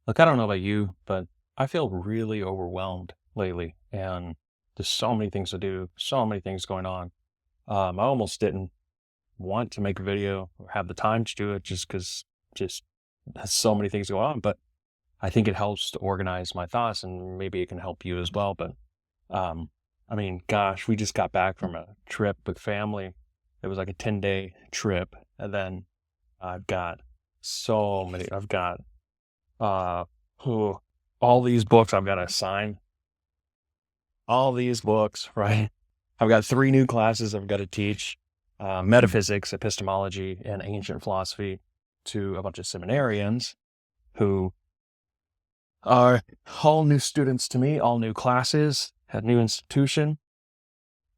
Look, I don't know about you, but I feel really overwhelmed lately, and there's so many things to do, so many things going on. I almost didn't want to make a video or have the time to do it just because just has so many things going on. But I think it helps to organize my thoughts, and maybe it can help you as well. But I mean, gosh, we just got back from a trip with family. It was like a 10-day trip, and then I've got so many. I've got uh, who all these books I've got to assign, all these books, right? I've got three new classes I've got to teach, metaphysics, epistemology, and ancient philosophy to a bunch of seminarians who are all new students to me, all new classes at new institution.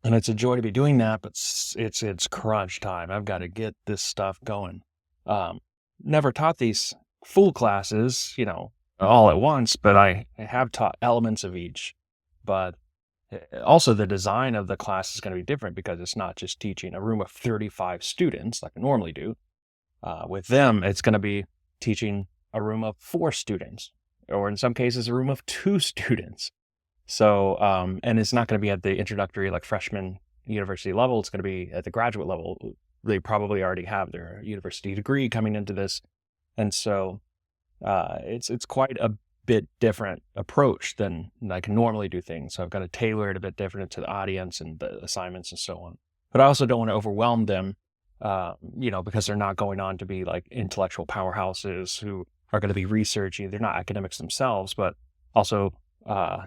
And it's a joy to be doing that, but it's crunch time. I've got to get this stuff going. Um, Never taught these full classes, all at once, but I have taught elements of each. But also the design of the class is going to be different because it's not just teaching a room of 35 students like I normally do. With them, it's going to be teaching a room of 4 students, or in some cases, a room of 2 students. So, and it's not going to be at the introductory, like freshman university level. It's going to be at the graduate level. They probably already have their university degree coming into this. And so, it's quite a bit different approach than I can normally do things. So I've got to tailor it a bit different to the audience and the assignments and so on. But I also don't want to overwhelm them, because they're not going on to be like intellectual powerhouses who are going to be researching. They're not academics themselves, but also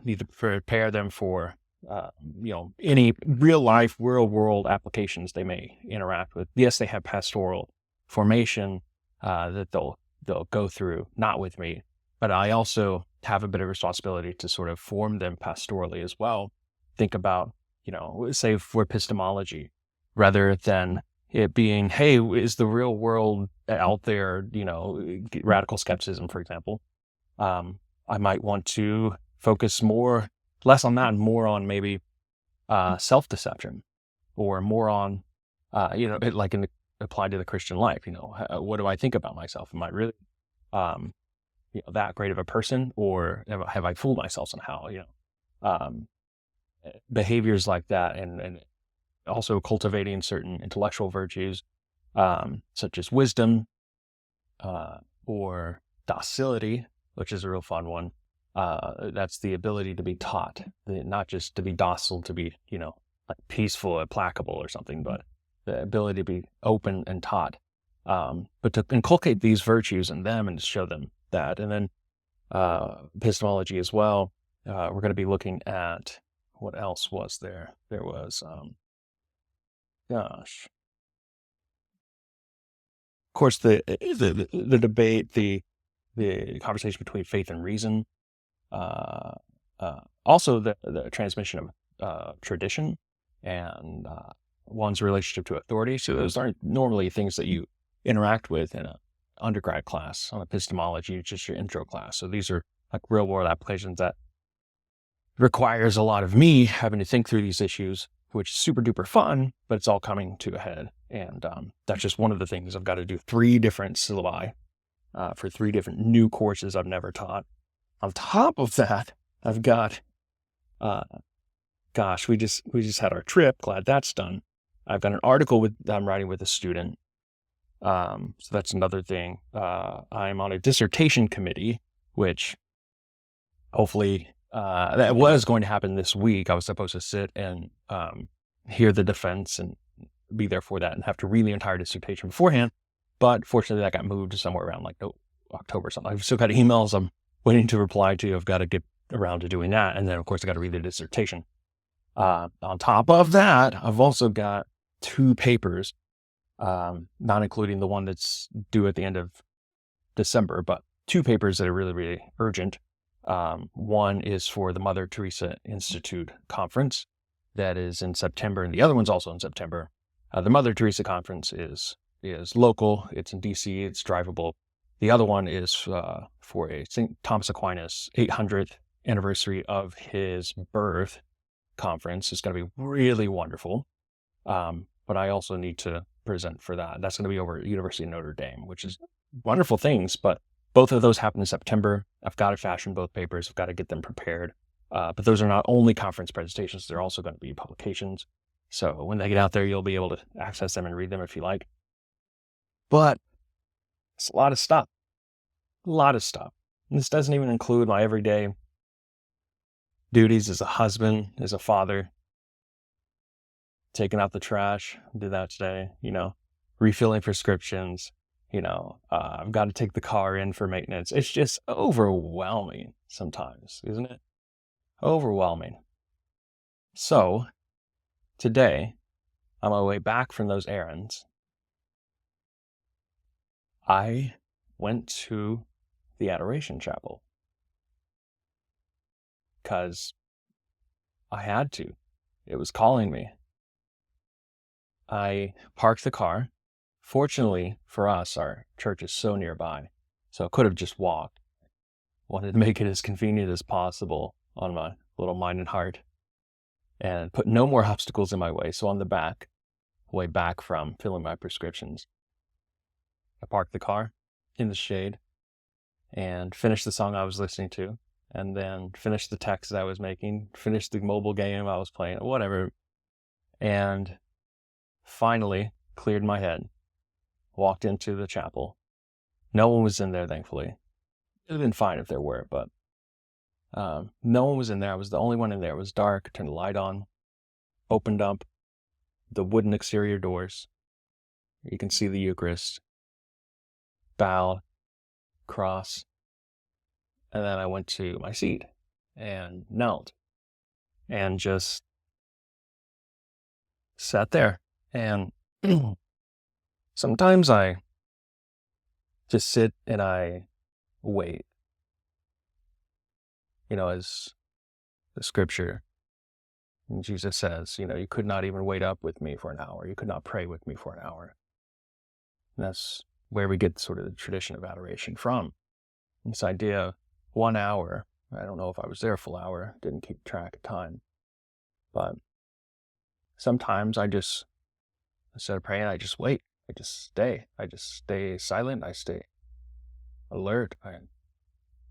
need to prepare them for any real life, real world applications they may interact with. Yes, they have pastoral formation that they'll go through, not with me, but I also have a bit of responsibility to sort of form them pastorally as well. Think about, say for epistemology, rather than it being, hey, is the real world out there, radical skepticism, for example. I might want to focus less on that and more on maybe self-deception, or more on, applied to the Christian life. What do I think about myself? Am I really that great of a person, or have I fooled myself somehow? Um, Behaviors like that, and also cultivating certain intellectual virtues, such as wisdom, or docility, which is a real fun one. That's the ability to be taught, not just to be docile, to be, like peaceful, placable or something, but the ability to be open and taught. But to inculcate these virtues in them and to show them that. And then epistemology as well. We're going to be looking at, what else was there? There was, of course, the debate, the conversation between faith and reason. Also the transmission of tradition and one's relationship to authority. So those aren't normally things that you interact with in an undergrad class on epistemology, just your intro class. So these are like real world applications that requires a lot of me having to think through these issues, which is super duper fun, but it's all coming to a head. And that's just one of the things. I've got to do 3 different syllabi for 3 different new courses I've never taught. On top of that, I've got, we just had our trip. Glad that's done. I've got an article I'm writing with a student. So that's another thing. I'm on a dissertation committee, which hopefully, that was going to happen this week. I was supposed to sit and hear the defense and be there for that and have to read the entire dissertation beforehand. But fortunately, that got moved to somewhere around like October or something. I've still got emails I'm waiting to reply to. I've got to get around to doing that. And then, of course, I got to read the dissertation. On top of that, I've also got 2 papers, not including the one that's due at the end of December, but 2 papers that are really, really urgent. One is for the Mother Teresa Institute conference that is in September, and the other one's also in September. The Mother Teresa conference is local. It's in DC. It's drivable. The other one is for a St. Thomas Aquinas 800th anniversary of his birth conference. It's going to be really wonderful. But I also need to present for that. That's going to be over at University of Notre Dame, which is wonderful things, but Both of those happen in September. I've got to fashion both papers. I've got to get them prepared. But those are not only conference presentations. They're also going to be publications. So when they get out there, you'll be able to access them and read them if you like. But it's a lot of stuff. A lot of stuff. And this doesn't even include my everyday duties as a husband, as a father. Taking out the trash, did that today, refilling prescriptions, I've got to take the car in for maintenance. It's just overwhelming sometimes, isn't it? Overwhelming. So today, on my way back from those errands, I went to the Adoration Chapel because I had to. It was calling me. I parked the car. Fortunately for us, our church is so nearby, so I could have just walked. Wanted to make it as convenient as possible on my little mind and heart and put no more obstacles in my way. So on the way back from filling my prescriptions, I parked the car in the shade and finished the song I was listening to, and then finished the text I was making, finished the mobile game I was playing, whatever, and finally cleared my head, walked into the chapel. No one was in there, thankfully. It would have been fine if there were, but no one was in there. I was the only one in there. It was dark, turned the light on, opened up the wooden exterior doors. You can see the Eucharist, bowed, cross, and then I went to my seat and knelt and just sat there. And sometimes I just sit and I wait. As the scripture, and Jesus says, you could not even wait up with me for an hour. You could not pray with me for an hour. And that's where we get sort of the tradition of adoration from. This idea of 1 hour. I don't know if I was there a full hour, didn't keep track of time. But sometimes instead of praying, I just wait. I just stay silent. I stay alert. I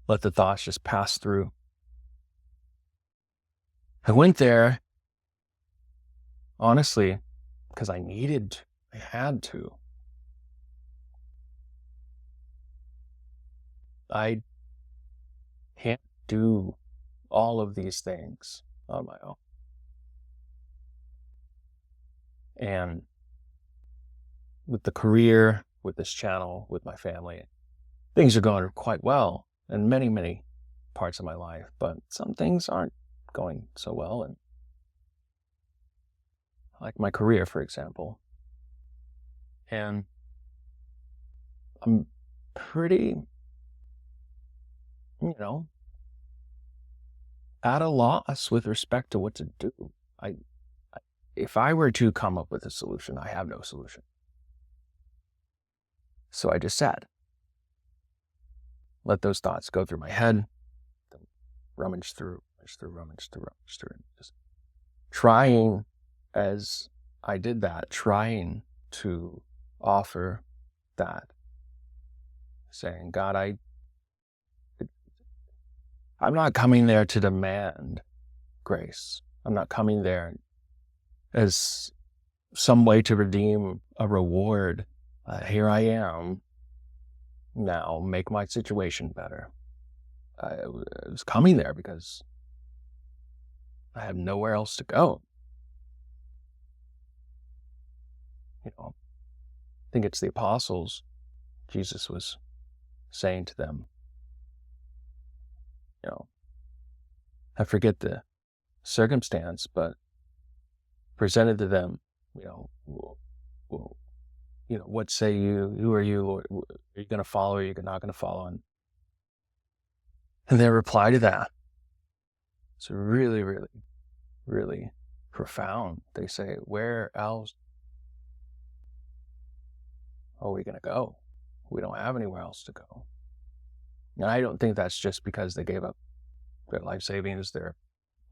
let the thoughts just pass through. I went there, honestly, because I had to. I can't do all of these things on my own. And with the career, with this channel, with my family, things are going quite well in many, many parts of my life, but some things aren't going so well. And like my career, for example. And I'm pretty, at a loss with respect to what to do. If I were to come up with a solution, I have no solution. So I just sat. Let those thoughts go through my head, rummage through, just trying, as I did that, trying to offer that, saying, God, I'm not coming there to demand grace. I'm not coming there as some way to redeem a reward. Here I am. Now make my situation better. I was coming there because I have nowhere else to go. I think it's the apostles. Jesus was saying to them, I forget the circumstance, but presented to them, what say you? Who are you, Lord? Are you going to follow? Or are you not going to follow? And their reply to that, it's really, really, really profound. They say, where else are we going to go? We don't have anywhere else to go. And I don't think that's just because they gave up their life savings, their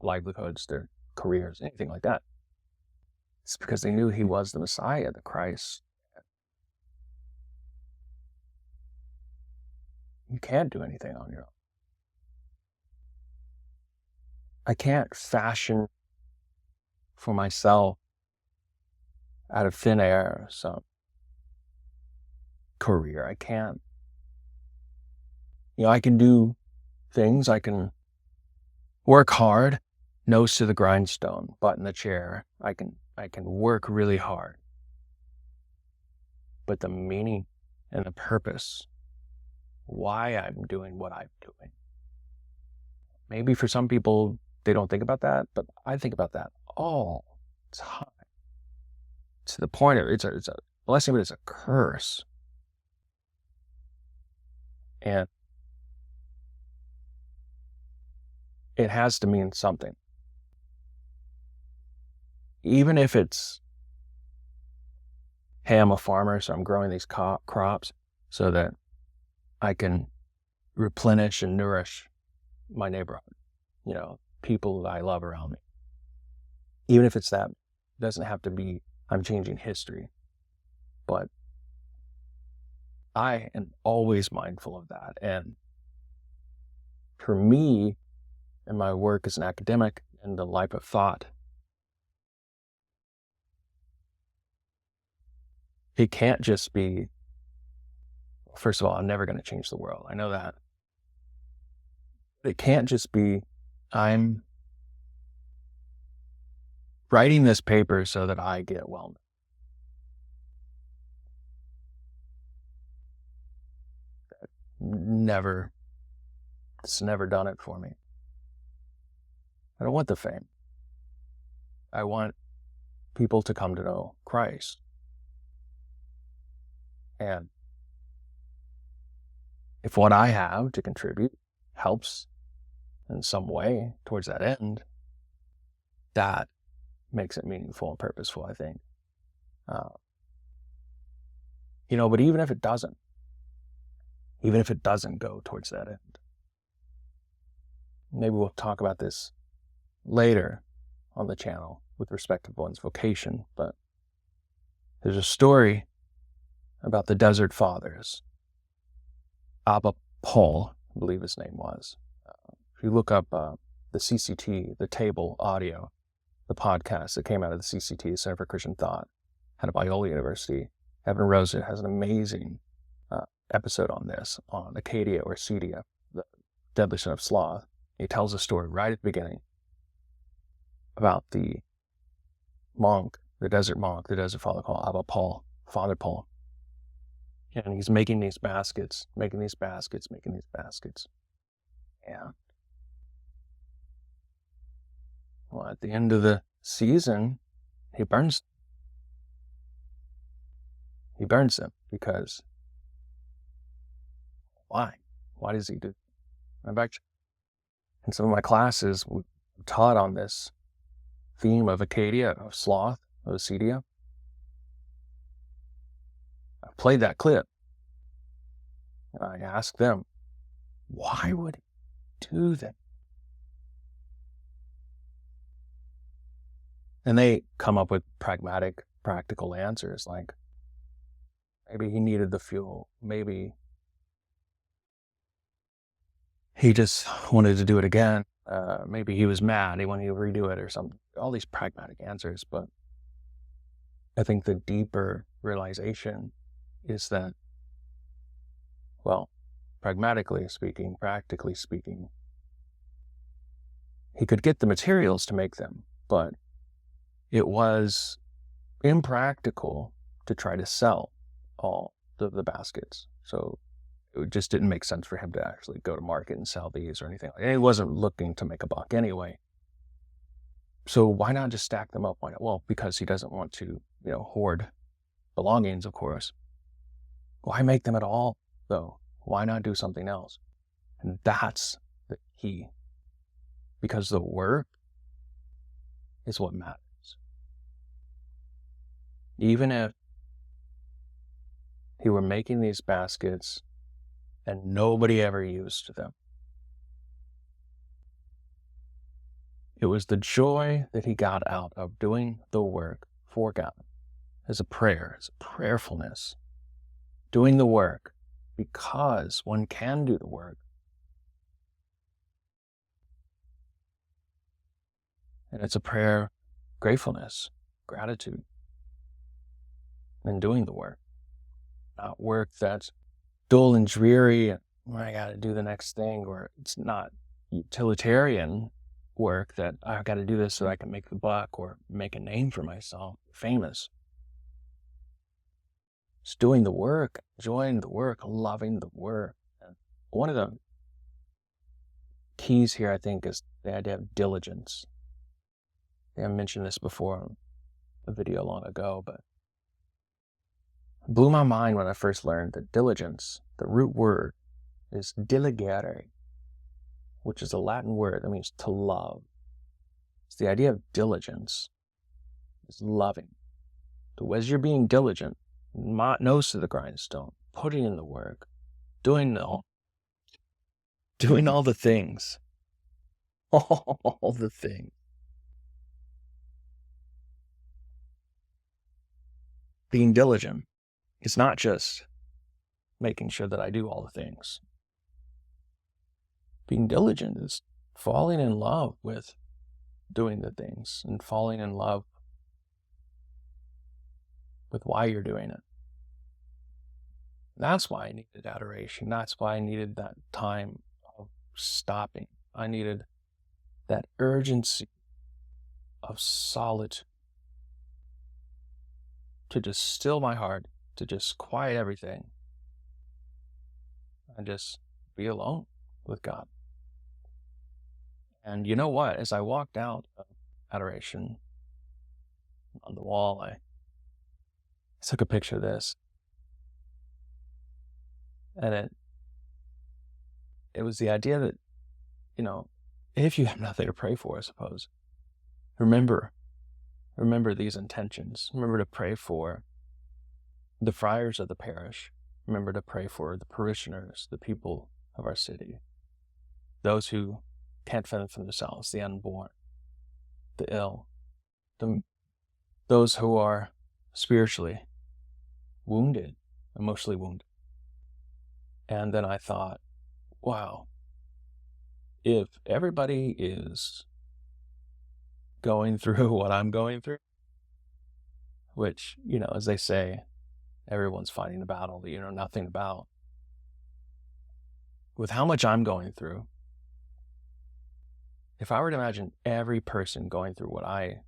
livelihoods, their careers, anything like that. It's because they knew he was the Messiah, the Christ. You can't do anything on your own. I can't fashion for myself out of thin air some career. I can't. I can do things. I can work hard, nose to the grindstone, butt in the chair. I can work really hard. But the meaning and the purpose, why I'm doing what I'm doing. Maybe for some people, they don't think about that, but I think about that all the time. To the point of it's a blessing, but it's a curse. And it has to mean something. Even if it's, hey, I'm a farmer, so I'm growing these crops so that I can replenish and nourish my neighborhood, people that I love around me. Even if it's that, it doesn't have to be I'm changing history. But I am always mindful of that. And for me, in my work as an academic and the life of thought, it can't just be, first of all, I'm never going to change the world. I know that. It can't just be, I'm writing this paper so that I get well. It's never done it for me. I don't want the fame. I want people to come to know Christ. And if what I have to contribute helps in some way towards that end, that makes it meaningful and purposeful, I think. But even if it doesn't go towards that end, maybe we'll talk about this later on the channel with respect to one's vocation, but there's a story about the Desert Fathers. Abba Paul, I believe his name was. If you look up the CCT, the Table Audio, the podcast that came out of the CCT, Center for Christian Thought, out of Biola University, Evan Rosa has an amazing episode on this, on Acadia or Cedia, the deadly sin of sloth. He tells a story right at the beginning about the monk, the desert father called Abba Paul, Father Paul. And he's making these baskets. And well, at the end of the season, he burns them because why? Why does he do? I'm back in some of my classes, we taught on this theme of Acadia, of sloth, of acedia. I played that clip. And I asked them, why would he do that? And they come up with pragmatic, practical answers like, maybe he needed the fuel. Maybe he just wanted to do it again. Maybe he was mad. He wanted to redo it or something. All these pragmatic answers. But I think the deeper realization is that, well, pragmatically speaking, practically speaking, he could get the materials to make them, but it was impractical to try to sell all the baskets. So it just didn't make sense for him to actually go to market and sell these or anything. And he wasn't looking to make a buck anyway. So why not just stack them up? Why not? Well, because he doesn't want to, hoard belongings, of course. Why make them at all, though? Why not do something else? And that's the key. Because the work is what matters. Even if he were making these baskets and nobody ever used them, it was the joy that he got out of doing the work for God as a prayer, as a prayerfulness, doing the work because one can do the work. And it's a prayer of gratefulness, gratitude, and doing the work. Not work that's dull and dreary and I got to do the next thing, or it's not utilitarian work that I've got to do this so I can make the buck or make a name for myself, famous. It's doing the work, enjoying the work, loving the work. And one of the keys here, I think, is the idea of diligence. I mentioned this before in a video long ago, but it blew my mind when I first learned that diligence, the root word, is diligere, which is a Latin word that means to love. It's the idea of diligence, is loving. So as you're being diligent, nose to the grindstone, putting in the work, doing all the things, all the things. Being diligent is not just making sure that I do all the things. Being diligent is falling in love with doing the things and falling in love with why you're doing it. That's why I needed adoration. That's why I needed that time of stopping. I needed that urgency of solitude to just still my heart, to just quiet everything and just be alone with God. And you know what? As I walked out of adoration on the wall, I took a picture of this. And it was the idea that, if you have nothing to pray for, I suppose, remember these intentions. Remember to pray for the friars of the parish. Remember to pray for the parishioners, the people of our city, those who can't fend for themselves, the unborn, the ill, those who are spiritually wounded, emotionally wounded. And then I thought, wow, if everybody is going through what I'm going through, which, as they say, everyone's fighting a battle that you know nothing about. With how much I'm going through, if I were to imagine every person going through what I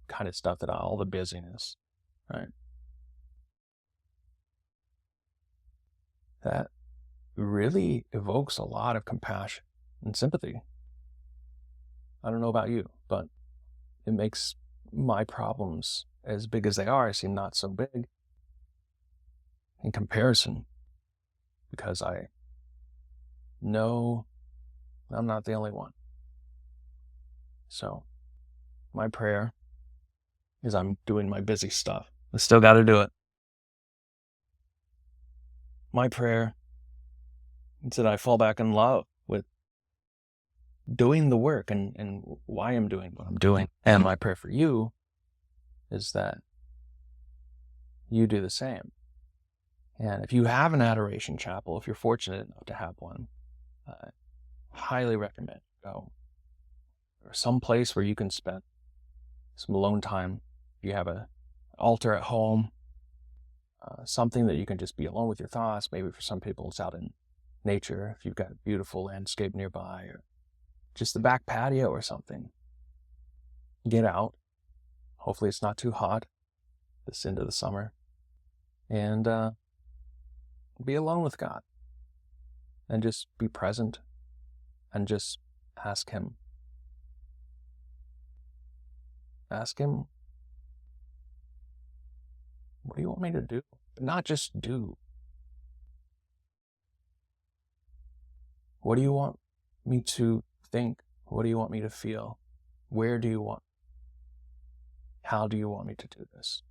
kind of stuff, all the busyness, right? That really evokes a lot of compassion and sympathy. I don't know about you, but it makes my problems, as big as they are, seem not so big in comparison, because I know I'm not the only one. So my prayer is I'm doing my busy stuff. I still got to do it. My prayer is that I fall back in love with doing the work and why I'm doing what I'm doing. And my prayer for you is that you do the same. And if you have an Adoration Chapel, if you're fortunate enough to have one, I highly recommend go. Or some place where you can spend some alone time. If you have an altar at home, something that you can just be alone with your thoughts. Maybe for some people it's out in nature, if you've got a beautiful landscape nearby, or just the back patio or something. Get out. Hopefully it's not too hot this into the summer. And be alone with God. And just be present. And just ask Him. Ask Him, what do you want me to do? But not just do. What do you want me to think? What do you want me to feel? Where do you want? How do you want me to do this?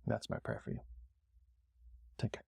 That's my prayer for you. Take care.